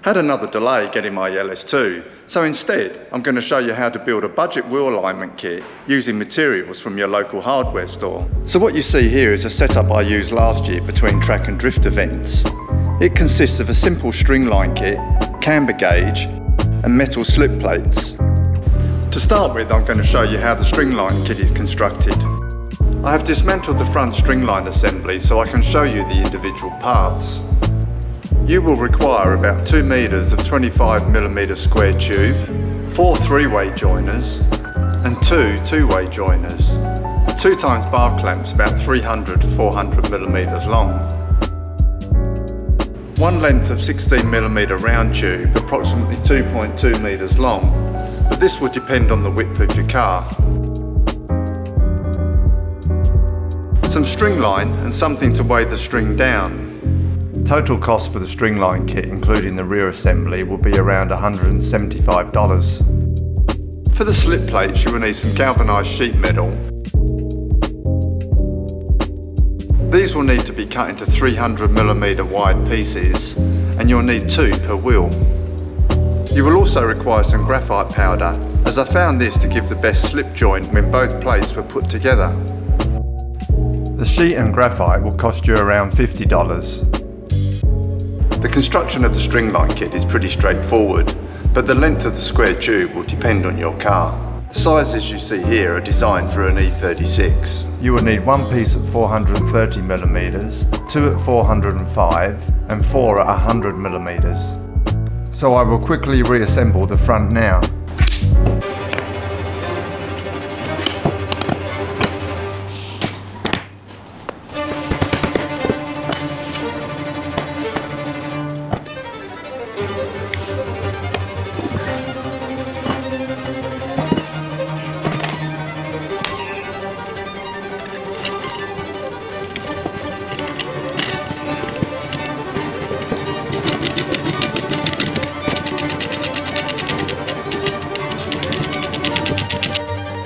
Had another delay getting my LS2, so instead I'm going to show you how to build a budget wheel alignment kit using materials from your local hardware store. So what you see here is a setup I used last year between track and drift events. It consists of a simple stringline kit, camber gauge and metal slip plates. To start with, I'm going to show you how the stringline kit is constructed. I have dismantled the front stringline assembly so I can show you the individual parts. You will require about 2 meters of 25mm square tube, 4 3-way joiners and 2 2-way joiners. 2 times bar clamps about 300 to 400mm long. 1 length of 16mm round tube, approximately 2.2 meters long, but this will depend on the width of your car. Some string line and something to weigh the string down. Total cost for the stringline kit, including the rear assembly, will be around $175. For the slip plates, you will need some galvanised sheet metal. These will need to be cut into 300mm wide pieces, and you'll need 2 per wheel. You will also require some graphite powder, as I found this to give the best slip joint when both plates were put together. The sheet and graphite will cost you around $50. The construction of the stringline kit is pretty straightforward, but the length of the square tube will depend on your car. The sizes you see here are designed for an E36. You will need 1 piece at 430mm, 2 at 405 and 4 at 100mm. So I will quickly reassemble the front now.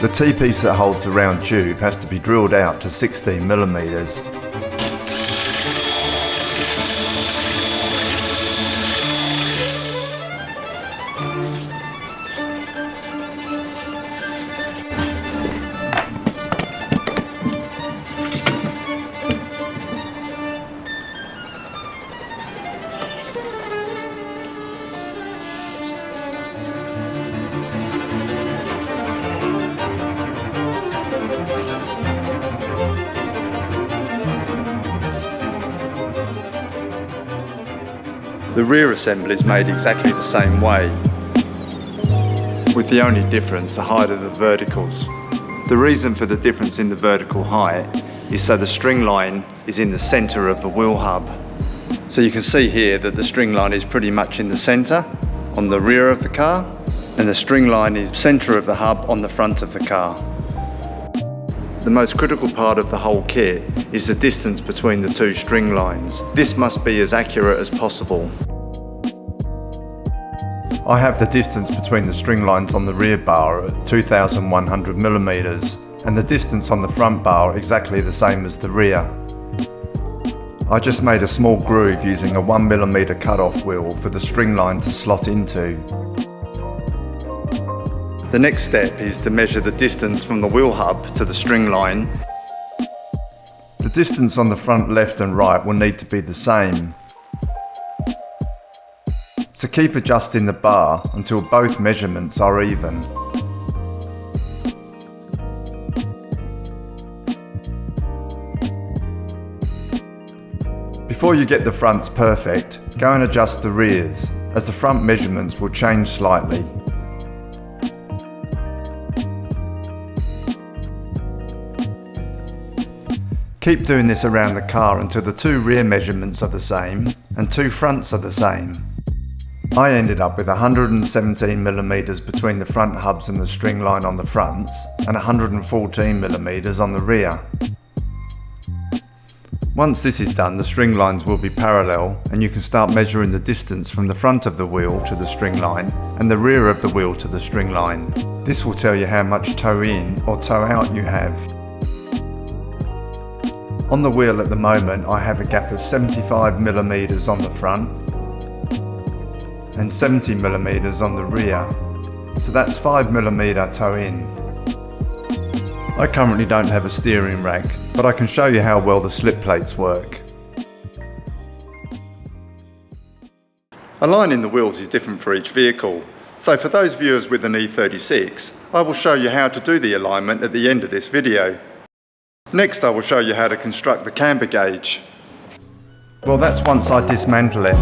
The T-piece that holds the round tube has to be drilled out to 16mm. The rear assembly is made exactly the same way, with the only difference the height of the verticals. The reason for the difference in the vertical height is so the string line is in the centre of the wheel hub. So you can see here that the string line is pretty much in the centre on the rear of the car, and the string line is centre of the hub on the front of the car. The most critical part of the whole kit is the distance between the 2 string lines. This must be as accurate as possible. I have the distance between the string lines on the rear bar at 2100mm and the distance on the front bar exactly the same as the rear. I just made a small groove using a 1mm cut-off wheel for the string line to slot into. The next step is to measure the distance from the wheel hub to the string line. The distance on the front left and right will need to be the same. So keep adjusting the bar until both measurements are even. Before you get the fronts perfect, go and adjust the rears, as the front measurements will change slightly. Keep doing this around the car until the 2 rear measurements are the same and 2 fronts are the same. I ended up with 117mm between the front hubs and the string line on the fronts and 114mm on the rear. Once this is done, the string lines will be parallel and you can start measuring the distance from the front of the wheel to the string line and the rear of the wheel to the string line. This will tell you how much toe in or toe out you have. On the wheel at the moment I have a gap of 75mm on the front and 70mm on the rear, so that's 5mm toe in. I currently don't have a steering rack, but I can show you how well the slip plates work. Aligning the wheels is different for each vehicle, so for those viewers with an E36, I will show you how to do the alignment at the end of this video. Next I will show you how to construct the camber gauge. Well, that's once I dismantle it.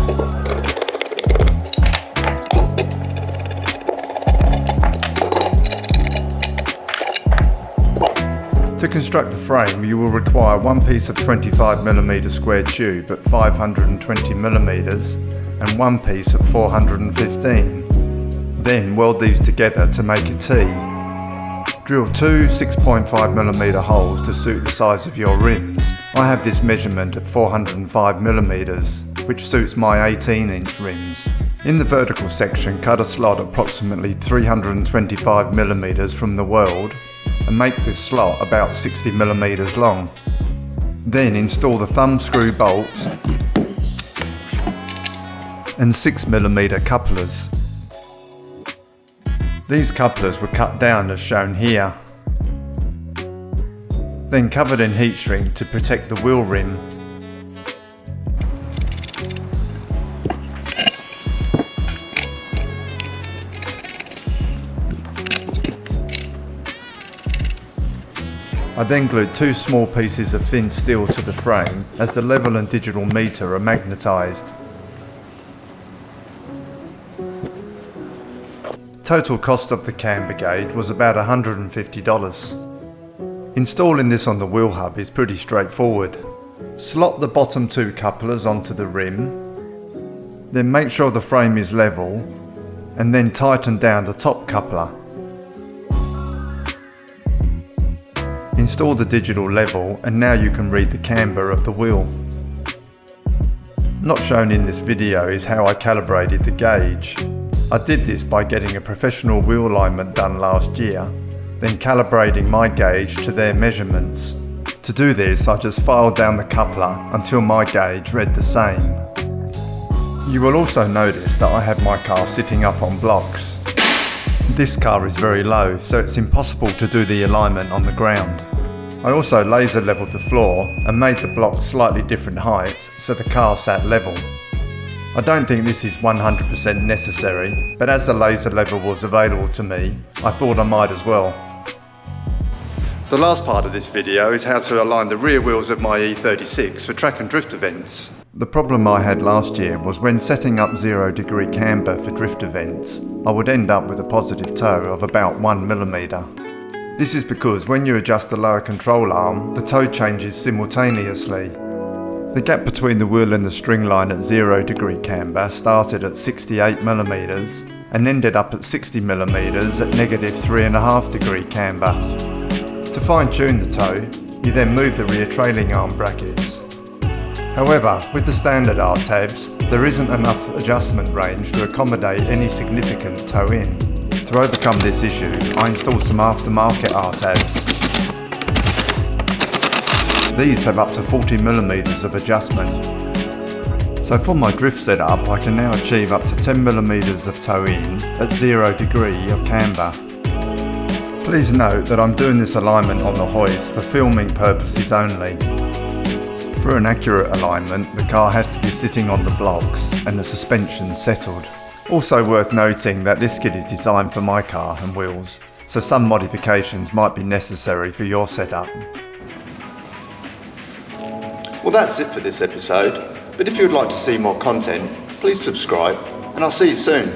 To construct the frame, you will require one piece of 25mm square tube at 520mm and one piece at 415. Then weld these together to make a T. Drill two 6.5mm holes to suit the size of your rims. I have this measurement at 405mm, which suits my 18-inch rims. In the vertical section, cut a slot approximately 325mm from the weld and make this slot about 60mm long. Then install the thumb screw bolts and 6mm couplers. These couplers were cut down as shown here, then covered in heat shrink to protect the wheel rim. I then glued two small pieces of thin steel to the frame as the level and digital meter are magnetised. Total cost of the camber gauge was about $150. Installing this on the wheel hub is pretty straightforward. Slot the bottom two couplers onto the rim, then make sure the frame is level, and then tighten down the top coupler. Install the digital level, and now you can read the camber of the wheel. Not shown in this video is how I calibrated the gauge. I did this by getting a professional wheel alignment done last year, then calibrating my gauge to their measurements. To do this, I just filed down the coupler until my gauge read the same. You will also notice that I have my car sitting up on blocks. This car is very low, so it's impossible to do the alignment on the ground. I also laser leveled the floor and made the blocks slightly different heights so the car sat level. I don't think this is 100% necessary, but as the laser level was available to me, I thought I might as well. The last part of this video is how to align the rear wheels of my E36 for track and drift events. The problem I had last year was when setting up 0-degree camber for drift events, I would end up with a positive toe of about 1mm. This is because when you adjust the lower control arm, the toe changes simultaneously. The gap between the wheel and the string line at 0-degree camber started at 68mm and ended up at 60mm at -3.5-degree camber. To fine-tune the toe, you then move the rear trailing arm brackets. However, with the standard R-tabs, there isn't enough adjustment range to accommodate any significant toe in. To overcome this issue, I installed some aftermarket R-tabs. These have up to 40mm of adjustment. So for my drift setup, I can now achieve up to 10mm of toe in at 0-degree of camber. Please note that I'm doing this alignment on the hoist for filming purposes only. For an accurate alignment, the car has to be sitting on the blocks and the suspension settled. Also worth noting that this kit is designed for my car and wheels, so some modifications might be necessary for your setup. Well, that's it for this episode, but if you would like to see more content, please subscribe and I'll see you soon.